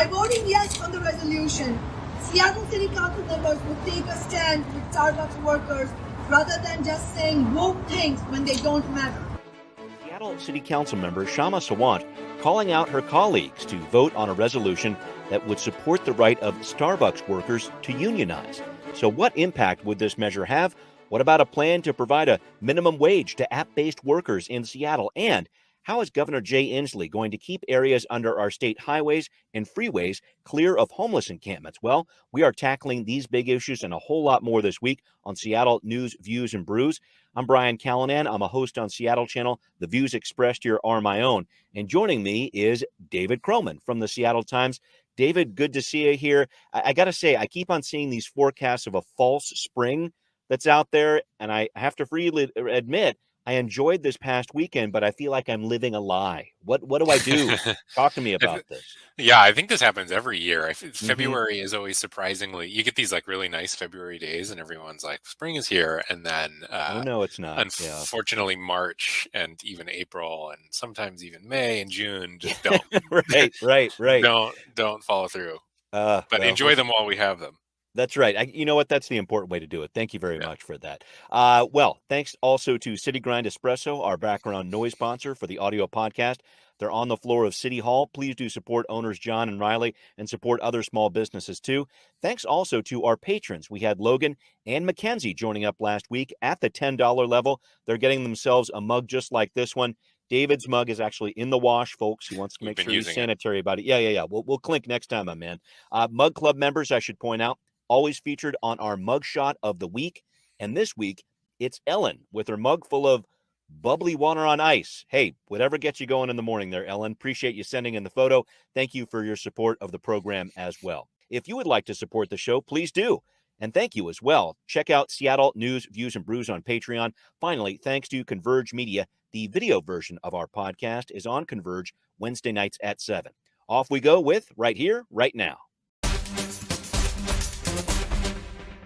By voting yes on the resolution, Seattle City Council members will take a stand with Starbucks workers rather than just saying woke things when they don't matter. Seattle City Council member Shama Sawant calling out her colleagues to vote on a resolution that would support the right of Starbucks workers to unionize. So what impact would this measure have? What about a plan to provide a minimum wage to app-based workers in Seattle? And how is Governor Jay Inslee going to keep areas under our state highways and freeways clear of homeless encampments? Well, we are tackling these big issues and a whole lot more this week on Seattle News, Views, and Brews. I'm Brian Callanan. I'm a host on Seattle Channel. The views expressed here are my own. And joining me is David Croman from the Seattle Times. David, good to see you here. I got to say, I keep on seeing these forecasts of a false spring that's out there, and I have to freely admit, I enjoyed this past weekend, but I feel like I'm living a lie. What do I do? Talk to me about this. Yeah, I think this happens every year. Mm-hmm. February is always surprisingly, you get these like really nice February days and everyone's like, spring is here. And then, oh, no, it's not. Unfortunately, March and even April and sometimes even May and June just don't. Right. Don't follow through. But well, enjoy them while we have them. That's right. You know what? That's the important way to do it. Thank you very much for that. Well, thanks also to City Grind Espresso, our background noise sponsor for the audio podcast. They're on the floor of City Hall. Please do support owners John and Riley and support other small businesses too. Thanks also to our patrons. We had Logan and Mackenzie joining up last week at the $10 level. They're getting themselves a mug just like this one. David's mug is actually in the wash, folks. He wants to make sure he's sanitary about it. Yeah. We'll clink next time, my man. Mug Club members, I should point out, always featured on our mugshot of the week. And this week, it's Ellen with her mug full of bubbly water on ice. Hey, whatever gets you going in the morning there, Ellen. Appreciate you sending in the photo. Thank you for your support of the program as well. If you would like to support the show, please do. And thank you as well. Check out Seattle News, Views, and Brews on Patreon. Finally, thanks to Converge Media, the video version of our podcast is on Converge Wednesday nights at 7. Off we go with Right Here, Right Now.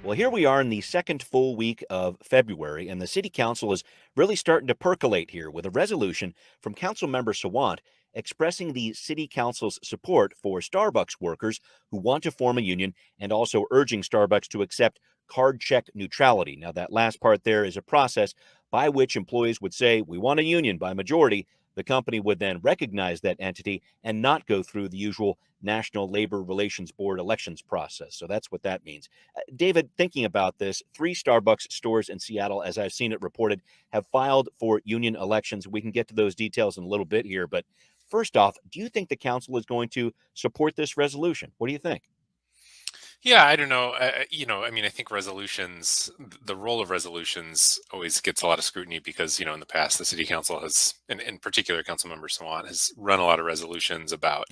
Well, here we are in the second full week of February, and the City Council is really starting to percolate here with a resolution from Councilmember Sawant expressing the City Council's support for Starbucks workers who want to form a union and also urging Starbucks to accept card check neutrality. Now, that last part there is a process by which employees would say, we want a union by majority. The company would then recognize that entity and not go through the usual National Labor Relations Board elections process. So that's what that means. David, thinking about this, 3 Starbucks stores in Seattle, as I've seen it reported, have filed for union elections. We can get to those details in a little bit here. But first off, do you think the council is going to support this resolution? What do you think? Yeah, I don't know. I think resolutions, the role of resolutions always gets a lot of scrutiny because, in the past, the city council has, and in particular, Councilmember Sawant has run a lot of resolutions about,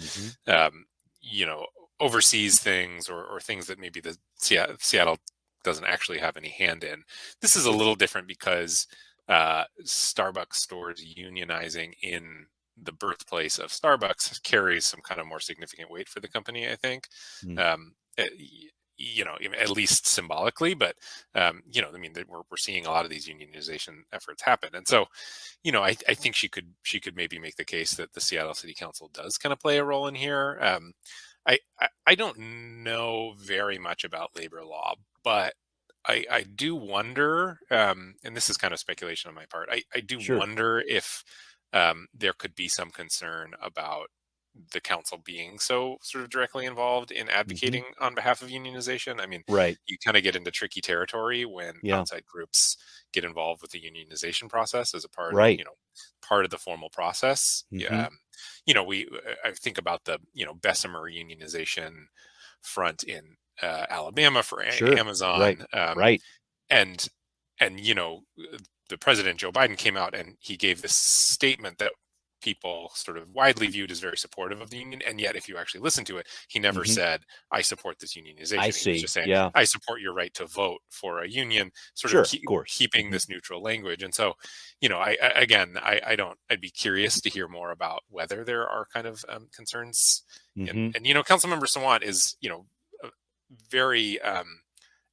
overseas things or things that maybe the Seattle doesn't actually have any hand in. This is a little different because Starbucks stores unionizing in the birthplace of Starbucks carries some kind of more significant weight for the company, I think. At least symbolically, but we're seeing a lot of these unionization efforts happen, and so, I think she could maybe make the case that the Seattle City Council does kind of play a role in here. I don't know very much about labor law, but I do wonder, and this is kind of speculation on my part. I do wonder if there could be some concern about the council being so sort of directly involved in advocating on behalf of unionization. I mean, you kind of get into tricky territory when outside groups get involved with the unionization process as a part of, part of the formal process. I think about the, Bessemer unionization front in Alabama for Amazon. And the president, Joe Biden, came out and he gave this statement that people sort of widely viewed as very supportive of the union. And yet, if you actually listen to it, he never said, I support this unionization. He was just saying, I support your right to vote for a union, keeping this neutral language. And so, I'd be curious to hear more about whether there are kind of concerns. And Councilmember Sawant is, very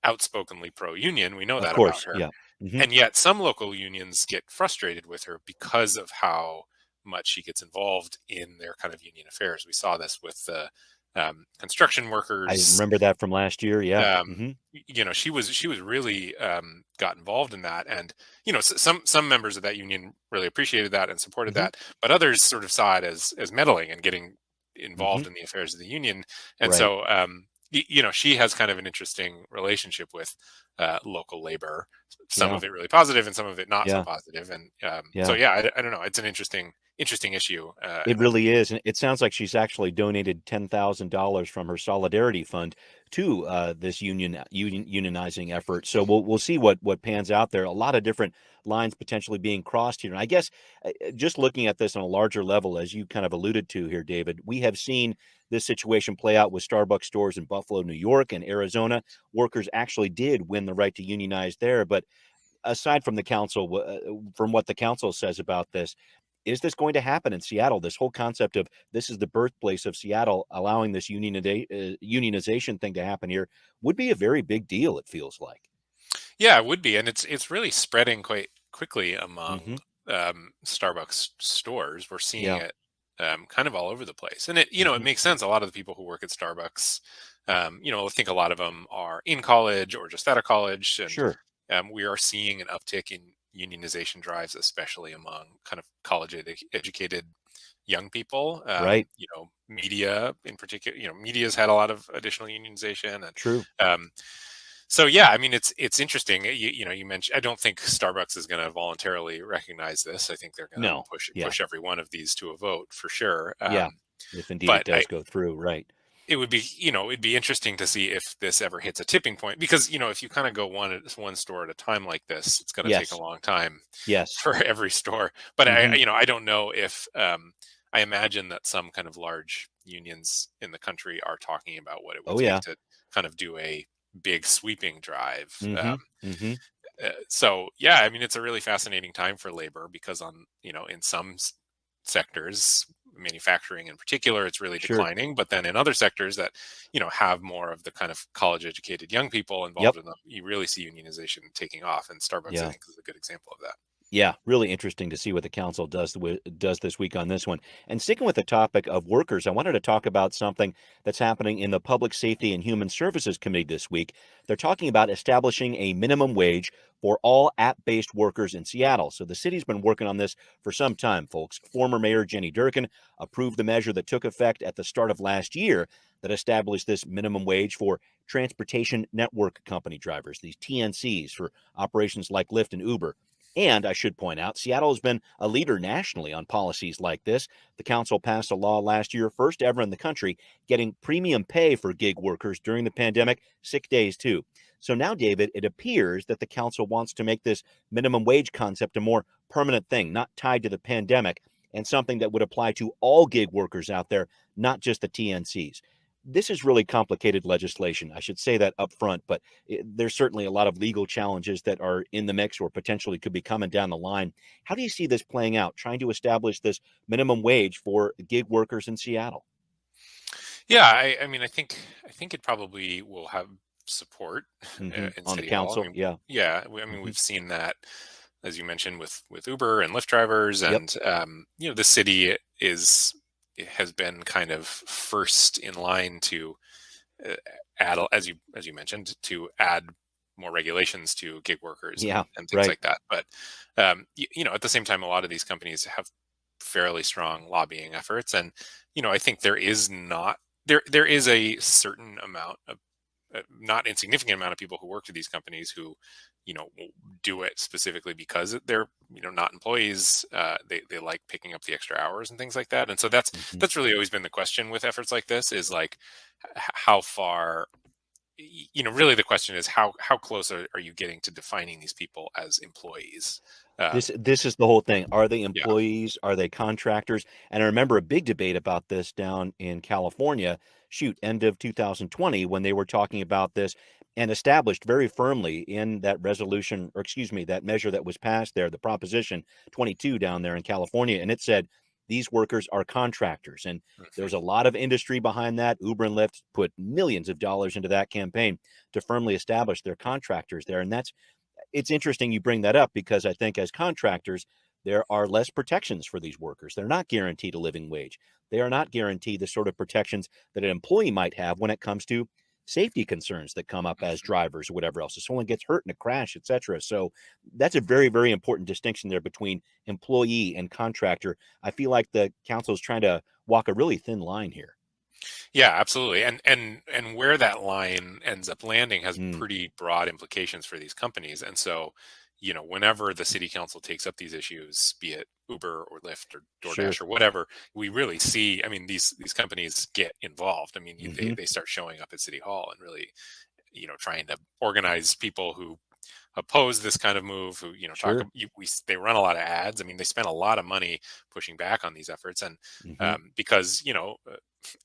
outspokenly pro-union. We know that about her. And yet some local unions get frustrated with her because of how much she gets involved in their kind of union affairs. We saw this with the construction I workers. remember that from last year. Yeah. um, she was really got involved in that, and some members of that union really appreciated that and supported Hmm. that, but others sort of saw it as meddling and getting Hmm. involved in the affairs of the union. And Right. so she has kind of an interesting relationship with local labor, some Yeah. of it really positive and some of it not so Yeah. positive. And so Yeah. yeah, I don't know, it's an interesting issue, It and that's really is, and it sounds like she's actually donated $10,000 from her solidarity fund to this unionizing effort. So we'll see what pans out there. A lot of different lines potentially being crossed here, and I guess just looking at this on a larger level, as you kind of alluded to here, David, we have seen this situation play out with Starbucks stores in Buffalo, New York, and Arizona. Workers actually did win the right to unionize there, but aside from the council, from what the council says about this, is this going to happen in Seattle? This whole concept of this is the birthplace of Seattle, allowing this unionization thing to happen here would be a very big deal, it feels like. Yeah, it would be, and it's really spreading quite quickly among Hmm. Starbucks stores. We're seeing Yeah, it kind of all over the place, and it hmm, makes sense. A lot of the people who work at Starbucks, I think a lot of them are in college or just out of college, and sure. we are seeing an uptick in unionization drives, especially among kind of college educated young people. Right. Media in particular, media's had a lot of additional unionization, and True. um, so yeah, I mean, it's interesting. You mentioned. I don't think Starbucks is going to voluntarily recognize this. I think they're going to No. push Yeah. every one of these to a vote for sure. Yeah. If indeed it But does go through. Right. it would be it'd be interesting to see if this ever hits a tipping point, because if you kind of go one store at a time like this, it's going to take a Yes. long time Yes. for every store. But Hmm. I don't know if I imagine that some kind of large unions in the country are talking about what it would Oh, take yeah. to kind of do a big sweeping drive. Hmm. Hmm. So yeah, I mean, it's a really fascinating time for labor, because in some sectors, manufacturing in particular, it's really Sure. declining. But then in other sectors that have more of the kind of college educated young people involved Yep. in them, you really see unionization taking off. And Starbucks, I Yeah. think, is a good example of that. Yeah, really interesting to see what the council does this week on this one. And sticking with the topic of workers, I wanted to talk about something that's happening in the Public Safety and Human Services Committee this week. They're talking about establishing a minimum wage for all app-based workers in Seattle. So the city's been working on this for some time, folks. Former Mayor Jenny Durkin approved the measure that took effect at the start of last year that established this minimum wage for transportation network company drivers, these TNCs, for operations like Lyft and Uber. And I should point out, Seattle has been a leader nationally on policies like this. The council passed a law last year, first ever in the country, getting premium pay for gig workers during the pandemic, sick days too. So now, David, it appears that the council wants to make this minimum wage concept a more permanent thing, not tied to the pandemic, and something that would apply to all gig workers out there, not just the TNCs. This is really complicated legislation. I should say that up front, but there's certainly a lot of legal challenges that are in the mix or potentially could be coming down the line. How do you see this playing out, trying to establish this minimum wage for gig workers in Seattle? Yeah, I mean, I think it probably will have support in On the City Hall. I council? mean, Yeah. yeah, I mean, Hmm. we've seen that, as you mentioned, with Uber and Lyft drivers, Yep. and the city has been kind of first in line to uh, add, as you mentioned, to add more regulations to gig workers Yeah. and things Right. like that. But at the same time, a lot of these companies have fairly strong lobbying efforts, and I think there is a certain amount of not insignificant amount of people who work for these companies who will do it specifically because they're not employees. They like picking up the extra hours and things like that. And so that's Hmm. that's really always been the question with efforts like this, is like how far, really the question is how close are you getting to defining these people as employees. This is the whole thing. Are they Yeah. employees? Are they contractors? And I remember a big debate about this down in California, shoot, end of 2020, when they were talking about this and established very firmly in that resolution, or excuse me, that measure that was passed there, the Proposition 22 down there in California. And it said these workers are contractors. And there was a Mhm. lot of industry behind that. Uber and Lyft put millions of dollars into that campaign to firmly establish their contractors there. And it's interesting you bring that up because I think as contractors, there are less protections for these workers. They're not guaranteed a living wage. They are not guaranteed the sort of protections that an employee might have when it comes to safety concerns that come up as drivers or whatever else. If someone gets hurt in a crash, etc. So that's a very, very important distinction there between employee and contractor. I feel like the council is trying to walk a really thin line here. Yeah, absolutely. And where that line ends up landing has pretty broad implications for these companies. And so, whenever the city council takes up these issues, be it Uber or Lyft or DoorDash or whatever, we really see, I mean, these companies get involved. I mean, they start showing up at City Hall and really, trying to organize people who oppose this kind of move, who they run a lot of ads. I mean, they spend a lot of money pushing back on these efforts, and because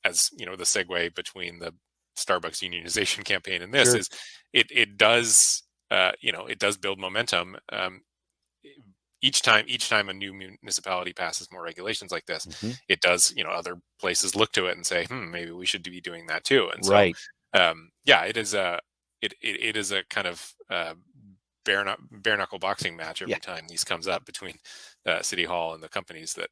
as the segue between the Starbucks unionization campaign and this is it does it does build momentum. Each time a new municipality passes more regulations like this, it does, other places look to it and say, maybe we should be doing that too. And so it is a kind of bare knuckle boxing match every time these comes up between City Hall and the companies that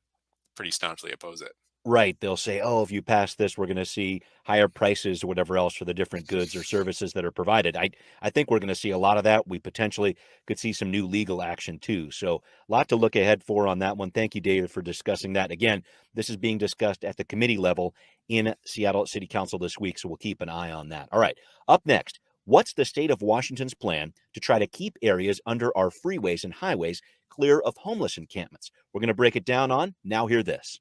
pretty staunchly oppose it. Right. They'll say, oh, if you pass this, we're going to see higher prices or whatever else for the different goods or services that are provided. I think we're going to see a lot of that. We potentially could see some new legal action too. So a lot to look ahead for on that one. Thank you, David, for discussing that. Again, this is being discussed at the committee level in Seattle City Council this week. So we'll keep an eye on that. All right. Up next, what's the state of Washington's plan to try to keep areas under our freeways and highways clear of homeless encampments? We're going to break it down on Now Hear This.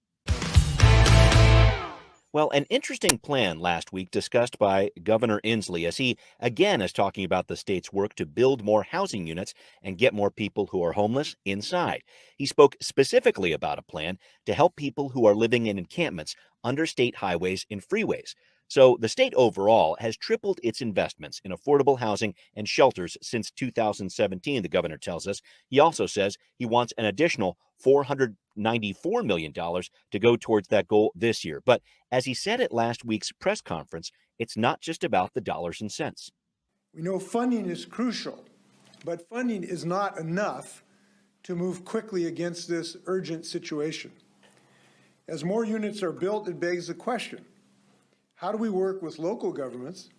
Well, an interesting plan last week discussed by Governor Inslee as he again is talking about the state's work to build more housing units and get more people who are homeless inside. He spoke specifically about a plan to help people who are living in encampments under state highways and freeways. So the state overall has tripled its investments in affordable housing and shelters since 2017, the governor tells us. He also says he wants an additional $494 million to go towards that goal this year. But as he said at last week's press conference, it's not just about the dollars and cents. We know funding is crucial, but funding is not enough to move quickly against this urgent situation. As more units are built, it begs the question, how do we work with local governments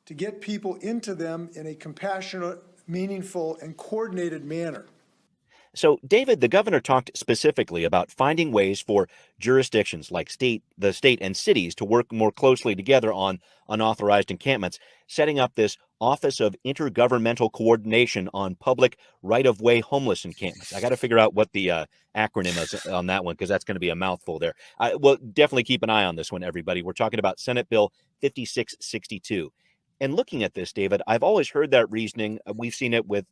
to get people into them in a compassionate, meaningful, and coordinated manner? So, David, the governor talked specifically about finding ways for jurisdictions like the state and cities to work more closely together on unauthorized encampments, setting up this Office of Intergovernmental Coordination on Public Right-of-Way Homeless Encampments. I got to figure out what the acronym is on that one because that's going to be a mouthful there. Well, definitely keep an eye on this one, everybody. We're talking about Senate Bill 5662. And looking at this, David, I've always heard that reasoning. We've seen it with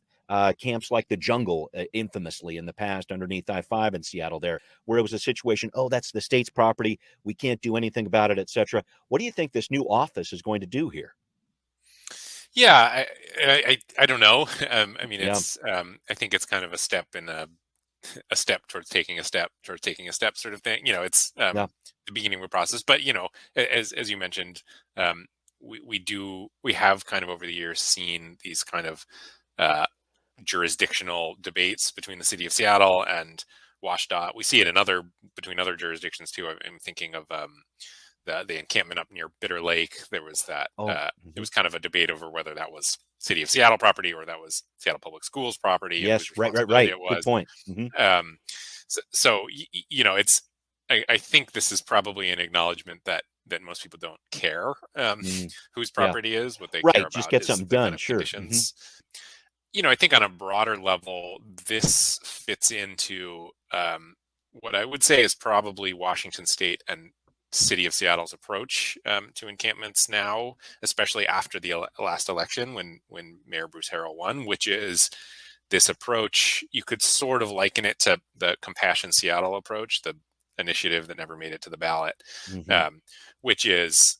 camps like the Jungle, infamously in the past underneath I-5 in Seattle there, where it was a situation, oh, that's the state's property, we can't do anything about it, etc. What do you think this new office is going to do here? Yeah, I don't know. I mean, it's I think it's kind of a step in a step towards taking a step sort of thing. It's the beginning of a process. But as you mentioned, we have kind of over the years seen these kind of jurisdictional debates between the city of Seattle and WashDOT. We see it between other jurisdictions too. I'm thinking of the encampment up near Bitter Lake. There was that it was kind of a debate over whether that was city of Seattle property or that was Seattle Public Schools property. Yes, right. It was. Good point. So it's I think this is probably an acknowledgement that most people don't care whose property is. What they care about just get something done. Kind of sure. I think on a broader level, this fits into what I would say is probably Washington State and City of Seattle's approach to encampments now, especially after the last election when Mayor Bruce Harrell won, which is this approach. You could sort of liken it to the Compassion Seattle approach, the initiative that never made it to the ballot, which is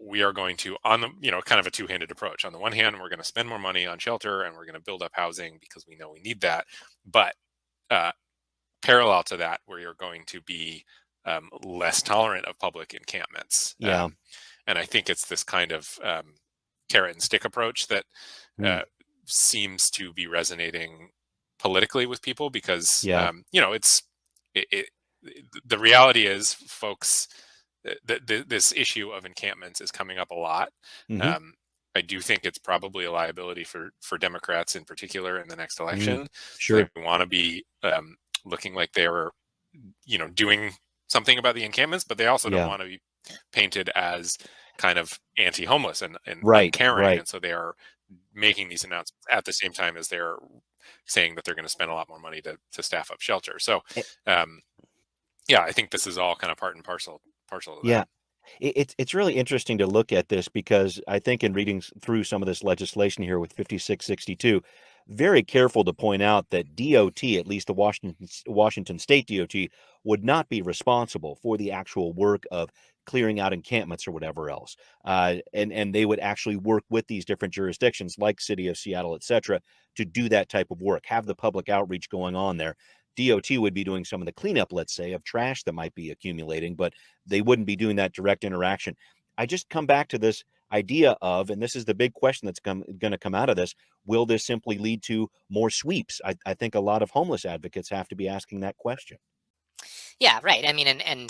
we are going to, on the, kind of a two-handed approach. On the one hand, we're going to spend more money on shelter and we're going to build up housing because we know we need that. But parallel to that, where you're going to be less tolerant of public encampments. And I think it's this kind of carrot and stick approach that seems to be resonating politically with people, because Yeah. the reality is, folks, this issue of encampments is coming up a lot. Hmm. I do think it's probably a liability for Democrats in particular in the next election. They Sure. want to be looking like they were, doing something about the encampments, but they also don't Yeah. want to be painted as kind of anti-homeless and Right. uncaring. Right. And so they are making these announcements at the same time as they're saying that they're going to spend a lot more money to staff up shelter. So, Eh, yeah, I think this is all kind of part and parcel to Yeah. that. It's really interesting to look at this because I think in reading through some of this legislation here with 5662, very careful to point out that DOT, at least the Washington State DOT, would not be responsible for the actual work of clearing out encampments or whatever else. And they would actually work with these different jurisdictions like City of Seattle, et cetera, to do that type of work, have the public outreach going on there. DOT would be doing some of the cleanup, let's say, of trash that might be accumulating, but they wouldn't be doing that direct interaction. I just come back to this idea of, and this is the big question that's going to come out of this, will this simply lead to more sweeps? I think a lot of homeless advocates have to be asking that question. Yeah, right. I mean,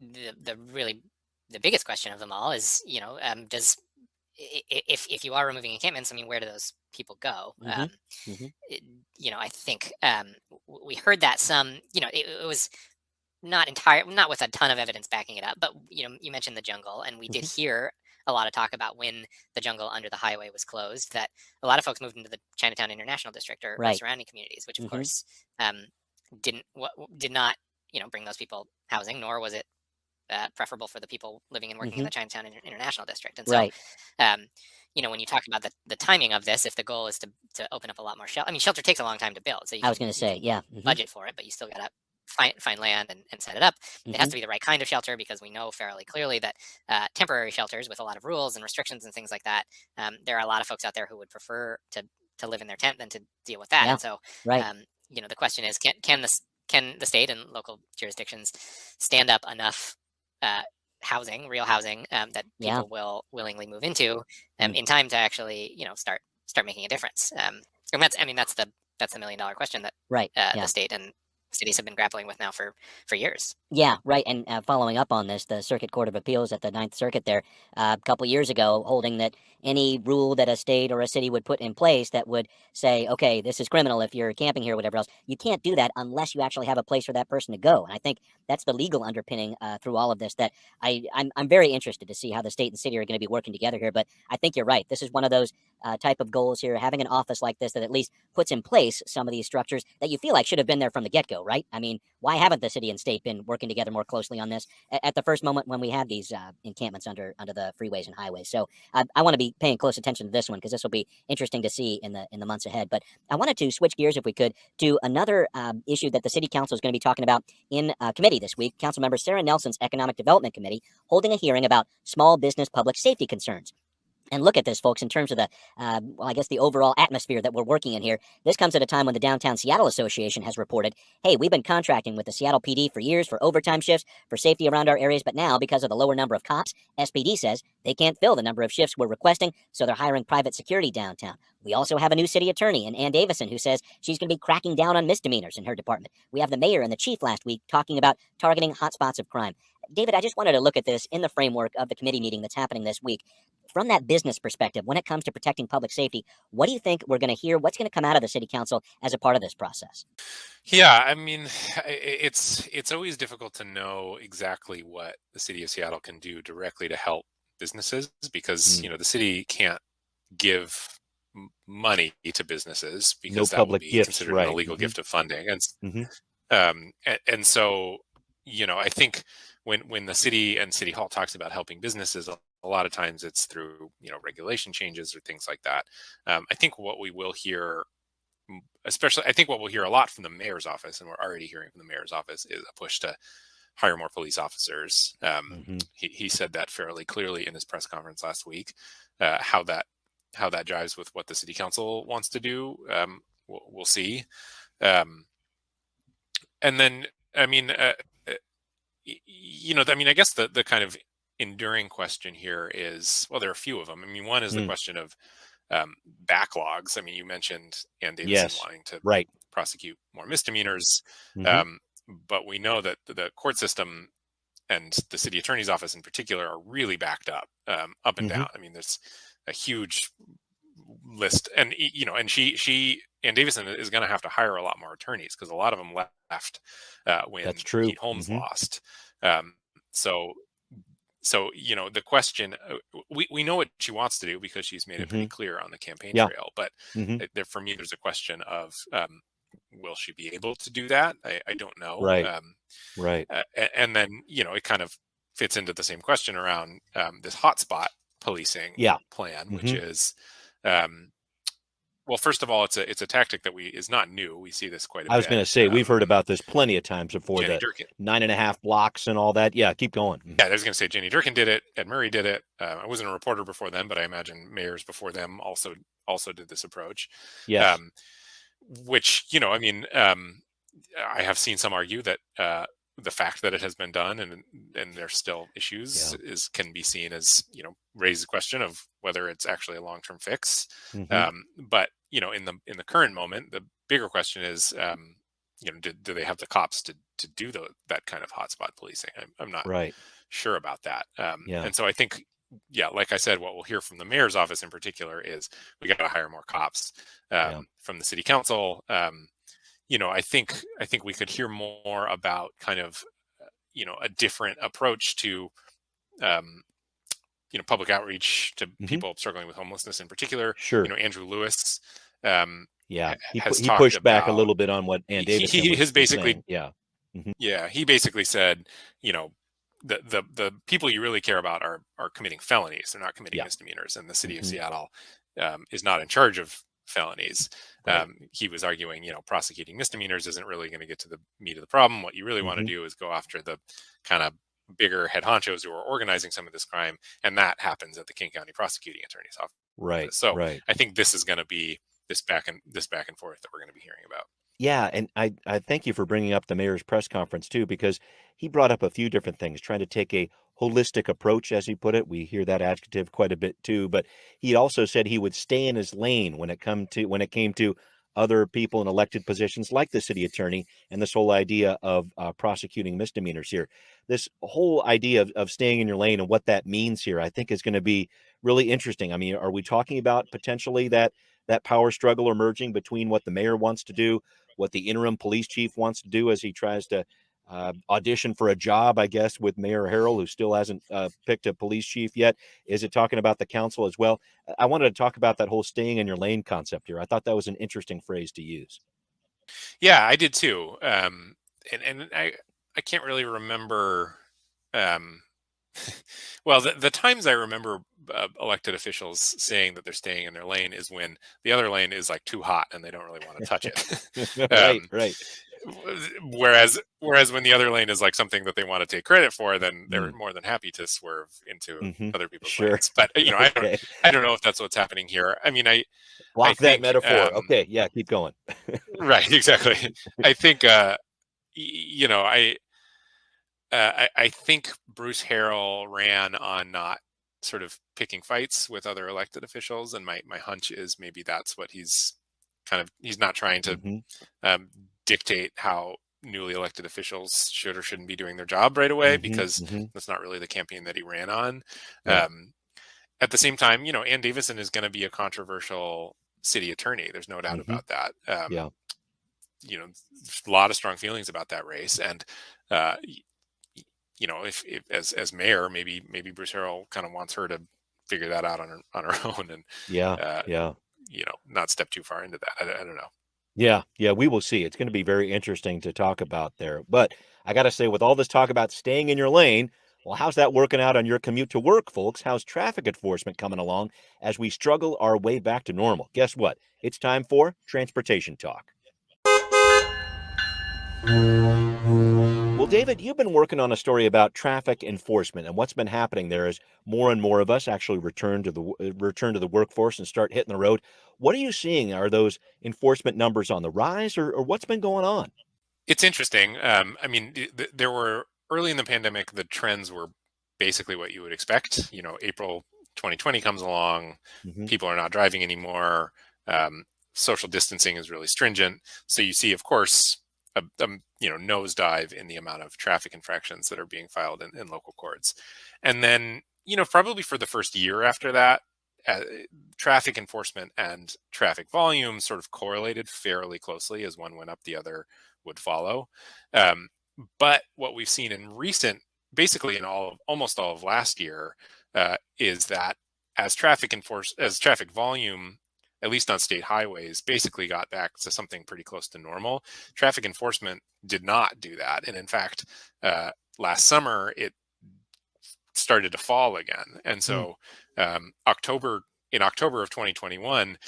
the really the biggest question of them all is, does if you are removing encampments, I mean, where do those people go? I think we heard that some, it was not with a ton of evidence backing it up, but you mentioned the jungle, and we did hear a lot of talk about when the jungle under the highway was closed, that a lot of folks moved into the Chinatown International District or Right. surrounding communities, which of course did not bring those people housing, nor was it preferable for the people living and working in the Chinatown International District. And so, Right. when you talk about the timing of this, if the goal is to open up a lot more shelter, I mean, shelter takes a long time to build. So I was going to say, yeah. budget for it, but you still got to find land and set it up. It has to be the right kind of shelter, because we know fairly clearly that temporary shelters with a lot of rules and restrictions and things like that, there are a lot of folks out there who would prefer to live in their tent than to deal with that. Yeah, And so, right. the question is, can the state and local jurisdictions stand up enough housing, real housing, that people will willingly move into in time to actually, start making a difference. And that's the $1 million question that the state and cities have been grappling with now for years. Yeah, right. And following up on this, the Circuit Court of Appeals at the Ninth Circuit there a couple years ago, holding that any rule that a state or a city would put in place that would say, okay, this is criminal if you're camping here or whatever else, you can't do that unless you actually have a place for that person to go. And I think that's the legal underpinning through all of this that I'm very interested to see how the state and city are going to be working together here. But I think you're right. This is one of those type of goals here, having an office like this that at least puts in place some of these structures that you feel like should have been there from the get-go, right? I mean, why haven't the city and state been working together more closely on this at the first moment when we had these encampments under the freeways and highways? So I want to be paying close attention to this one because this will be interesting to see in the months ahead. But I wanted to switch gears, if we could, to another issue that the City Council is going to be talking about in committee this week. Councilmember Sarah Nelson's Economic Development Committee holding a hearing about small business public safety concerns. And look at this, folks, in terms of the, the overall atmosphere that we're working in here. This comes at a time when the Downtown Seattle Association has reported, hey, we've been contracting with the Seattle PD for years for overtime shifts, for safety around our areas, but now, because of the lower number of cops, SPD says they can't fill the number of shifts we're requesting, so they're hiring private security downtown. We also have a new city attorney, Ann Davison, who says she's going to be cracking down on misdemeanors in her department. We have the mayor and the chief last week talking about targeting hotspots of crime. David, I just wanted to look at this in the framework of the committee meeting that's happening this week. From that business perspective, when it comes to protecting public safety, what do you think we're going to hear? What's going to come out of the City Council as a part of this process? Yeah, I mean, it's always difficult to know exactly what the City of Seattle can do directly to help businesses because, the city can't give money to businesses because that would be gifts, considered right. an illegal gift of funding. And so, I think when the city and City Hall talks about helping businesses, a lot of times it's through, regulation changes or things like that. I think what we will hear, I think what we'll hear a lot from the mayor's office, and we're already hearing from the mayor's office, is a push to hire more police officers. He said that fairly clearly in his press conference last week. How that jives with what the City Council wants to do, we'll see. And then, I mean, I guess the kind of enduring question here is, well, there are a few of them. I mean, one is the question of backlogs. I mean, you mentioned Ann Davison Yes. wanting to Right. prosecute more misdemeanors, Mhm. but we know that the court system and the city attorney's office in particular are really backed up and down. Mhm. I mean, there's a huge list, and and she Ann Davison is going to have to hire a lot more attorneys because a lot of them left when That's true. Pete Holmes Mhm. lost. Um, so the question, we know what she wants to do because she's made it pretty Mhm. clear on the campaign Yeah. trail, but Mhm. for me there's a question of will she be able to do that? I don't know. Right. Right. And then it kind of fits into the same question around this hotspot policing Yeah. plan, which Mhm. is um, well, first of all, it's a tactic that is not new. We see this quite a I was going bit. to say we've heard about this plenty of times before, Jenny the Durkin. 9.5 blocks and all that. Yeah, keep going. Mhm. Yeah, I was going to say Jenny Durkin did it. Ed Murray did it. I wasn't a reporter before them, but I imagine mayors before them also did this approach. Yes. Um, which I mean, I have seen some argue that the fact that it has been done and there's still issues Yeah. can be seen as raise the question of whether it's actually a long term fix. Mhm. But in the current moment, the bigger question is do they have the cops to do that kind of hotspot policing? I'm not Right. sure about that. Yeah. And so I think, yeah, like I said, what we'll hear from the mayor's office in particular is we got to hire more cops. Yeah. From the city council, I think we could hear more about kind of a different approach to um, public outreach to Mhm. people struggling with homelessness in particular. Sure. Andrew Lewis um, Yeah. has He talked pushed back a about little bit on what Ann Davison he has was basically saying. Yeah. Mhm. yeah, he basically said, the people you really care about are committing felonies. They're not committing Yeah. misdemeanors, and the city of Mhm. Seattle is not in charge of felonies. Right. He was arguing, prosecuting misdemeanors isn't really going to get to the meat of the problem. What you really want to Mhm. do is go after the kind of bigger head honchos who are organizing some of this crime, and that happens at the King County Prosecuting Attorney's Office. Right. So Right. I think this is going to be this back and forth that we're going to be hearing about. Yeah, and I thank you for bringing up the mayor's press conference too, because he brought up a few different things, trying to take a holistic approach, as he put it. We hear that adjective quite a bit too, but he also said he would stay in his lane when it came to other people in elected positions like the city attorney and this whole idea of prosecuting misdemeanors here. This whole idea of staying in your lane and what that means here, I think is going to be really interesting. I mean, are we talking about potentially that power struggle emerging between what the mayor wants to do, what the interim police chief wants to do as he tries to audition for a job, I guess, with Mayor Harrell, who still hasn't picked a police chief yet? Is it talking about the council as well? I wanted to talk about that whole staying in your lane concept here. I thought that was an interesting phrase to use. Yeah, I did too. And I can't really remember. Um, well, the times I remember elected officials saying that they're staying in their lane is when the other lane is like too hot and they don't really want to touch it. Right, right. Whereas when the other lane is like something that they want to take credit for, then they're Mm. more than happy to swerve into Hmm. other people's Sure. lanes. But Okay. I don't know if that's what's happening here. I mean, I Block that think metaphor. Okay. Yeah. Keep going. right, exactly. I think you know I think Bruce Harrell ran on not sort of picking fights with other elected officials, and my hunch is maybe that's what he's not trying to Hmm. dictate how newly elected officials should or shouldn't be doing their job right away, Hmm. because Hmm. that's not really the campaign that he ran on. Right. At the same time, Ann Davison is going to be a controversial city attorney. There's no doubt Hmm. about that. Yeah. A lot of strong feelings about that race, and uh, if as mayor, maybe Bruce Harrell kind of wants her to figure that out on her own, and Yeah. uh, Yeah. not step too far into that. I don't know. Yeah, yeah, we will see. It's going to be very interesting to talk about there. But I got to say, with all this talk about staying in your lane, well, how's that working out on your commute to work, folks? How's traffic enforcement coming along as we struggle our way back to normal? Guess what? It's time for Transportation Talk. Well, David, you've been working on a story about traffic enforcement, and what's been happening there is more and more of us actually return to the workforce and start hitting the road. What are you seeing? Are those enforcement numbers on the rise, or what's been going on? It's interesting. I mean, there were early in the pandemic, the trends were basically what you would expect. April 2020 comes along, people are not driving anymore. Social distancing is really stringent. So you see, of course, a nosedive in the amount of traffic infractions that are being filed in local courts. And then, probably for the first year after that, traffic enforcement and traffic volume sort of correlated fairly closely. As one went up, the other would follow. But what we've seen in basically in almost all of last year, is that as traffic volume, at least on state highways, basically got back to something pretty close to normal, traffic enforcement did not do that. And in fact, last summer, it started to fall again. And so in October of 2021,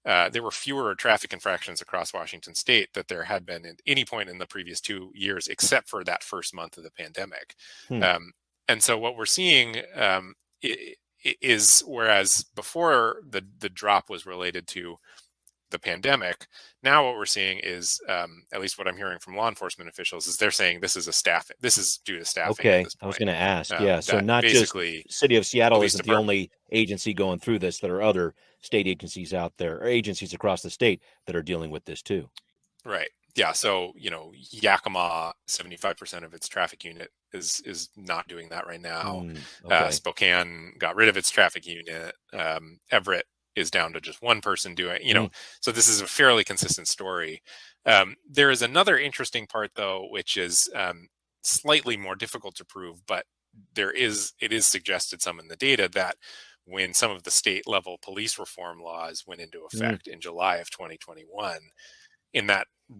there were fewer traffic infractions across Washington state that there had been at any point in the previous 2 years, except for that first month of the pandemic. And so what we're seeing is, whereas before the drop was related to the pandemic, now what we're seeing is, at least what I'm hearing from law enforcement officials, is they're saying this is due to staffing. Okay, at this point. I was going to ask. Yeah, so that not just basically City of Seattle police isn't the only agency going through this. There are other state agencies out there, or agencies across the state, that are dealing with this too. Right. Yeah. So, Yakima, 75% of its traffic unit is not doing that right now. Okay. Spokane got rid of its traffic unit. Everett is down to just one person doing, so this is a fairly consistent story. There is another interesting part, though, which is slightly more difficult to prove, but it is suggested some in the data that when some of the state level police reform laws went into effect in July of 2021,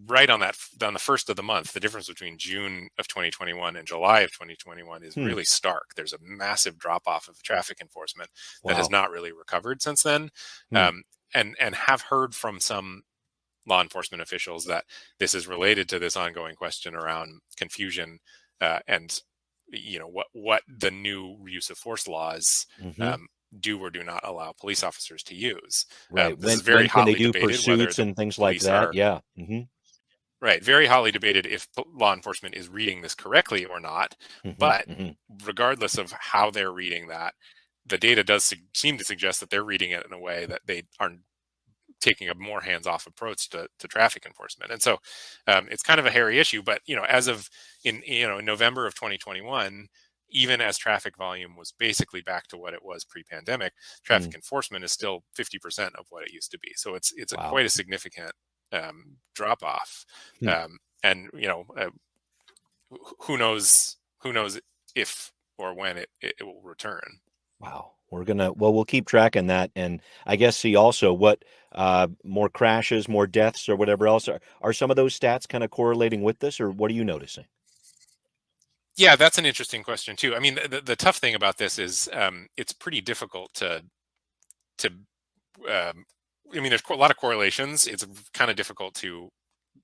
right on the first of the month, the difference between June of 2021 and July of 2021 is really stark. There's a massive drop off of traffic enforcement that has not really recovered since then. And have heard from some law enforcement officials that this is related to this ongoing question around confusion, and what the new use of force laws do or do not allow police officers to use. Right. This is When very can they hotly do debated, pursuits and things like that? Yeah. Right. Very hotly debated if law enforcement is reading this correctly or not. But regardless of how they're reading that, the data does seem to suggest that they're reading it in a way that they are taking a more hands-off approach to traffic enforcement. And so it's kind of a hairy issue. But, as of in November of 2021, even as traffic volume was basically back to what it was pre-pandemic, traffic enforcement is still 50% of what it used to be. So it's quite a significant drop off. And who knows if or when it will return. Wow. We'll keep tracking that, and I guess see also what more crashes, more deaths, or whatever else. Are some of those stats kind of correlating with this, or what are you noticing? Yeah, that's an interesting question too. I mean, the tough thing about this is it's pretty difficult to there's a lot of correlations. It's kind of difficult to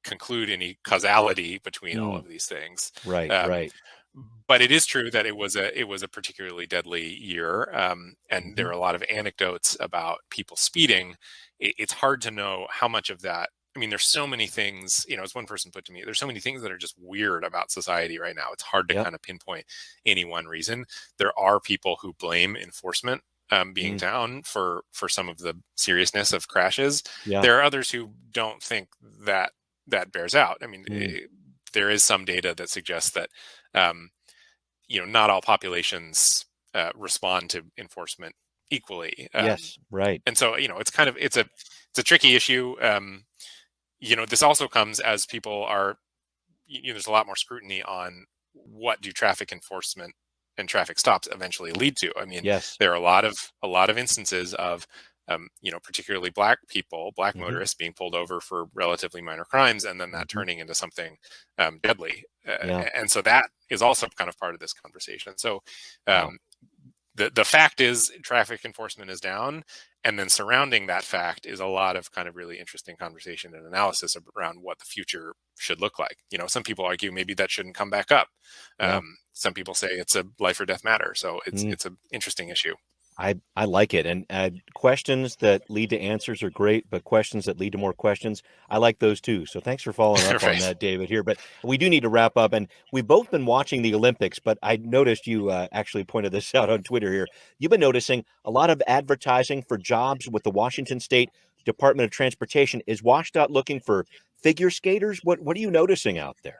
conclude any causality between all of these things. Right, right. But it is true that it was a particularly deadly year, and there are a lot of anecdotes about people speeding. It's hard to know how much of that. I mean, there's so many things, as one person put to me, there's so many things that are just weird about society right now. It's hard to kind of pinpoint any one reason. There are people who blame enforcement being down for some of the seriousness of crashes. There are others who don't think that bears out. I mean, there is some data that suggests that not all populations respond to enforcement equally. Yes, right. And so it's a tricky issue. This also comes as people are, there's a lot more scrutiny on what do traffic enforcement and traffic stops eventually lead to. I mean, there are a lot of instances of particularly black motorists being pulled over for relatively minor crimes, and then that turning into something deadly. And so that is also kind of part of this conversation. So the fact is traffic enforcement is down, and then surrounding that fact is a lot of kind of really interesting conversation and analysis around what the future should look like. Some people argue maybe that shouldn't come back up. Some people say it's a life or death matter. So it's an interesting issue. I like it. And questions that lead to answers are great, but questions that lead to more questions, I like those too. So thanks for following up on Right. that, David, here. But we do need to wrap up. And we've both been watching the Olympics, but I noticed you actually pointed this out on Twitter here. You've been noticing a lot of advertising for jobs with the Washington State Department of Transportation. Is WashDOT looking for figure skaters? What are you noticing out there?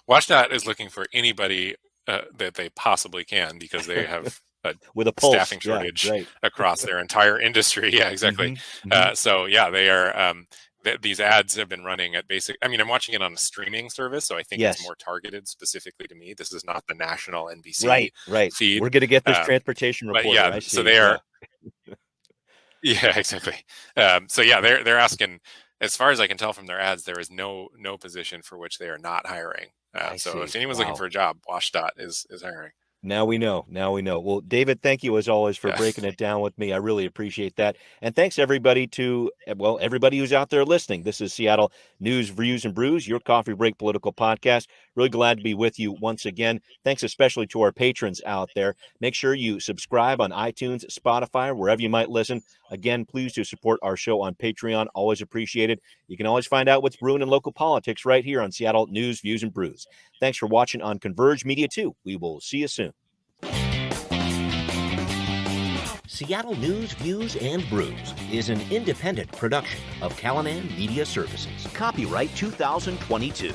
WashDOT is looking for anybody that they possibly can, because they have a With a pulse. staffing shortage Yeah, right. across their entire industry. Yeah, exactly. So yeah, they are. These ads have been running at basic. I mean, I'm watching it on a streaming service, so I think Yes. it's more targeted specifically to me. This is not the national NBC Right. feed. We're going to get this transportation But reporter. yeah, I see. so they are. Yeah, exactly. So yeah, they're asking. As far as I can tell from their ads, there is no position for which they are not hiring. So see. if anyone's Wow. looking for a job, WashDOT is hiring. Now we know. Well, David, thank you as always for Yeah. breaking it down with me. I really appreciate that. And thanks everybody everybody who's out there listening. This is Seattle News, Views, and Brews, your coffee break political podcast. Really glad to be with you once again. Thanks especially to our patrons out there. Make sure you subscribe on iTunes, Spotify, wherever you might listen. Again, please do support our show on Patreon. Always appreciated. You can always find out what's brewing in local politics right here on Seattle News, Views, and Brews. Thanks for watching on Converge Media 2. We will see you soon. Seattle News, Views, and Brews is an independent production of Callanan Media Services. Copyright 2022.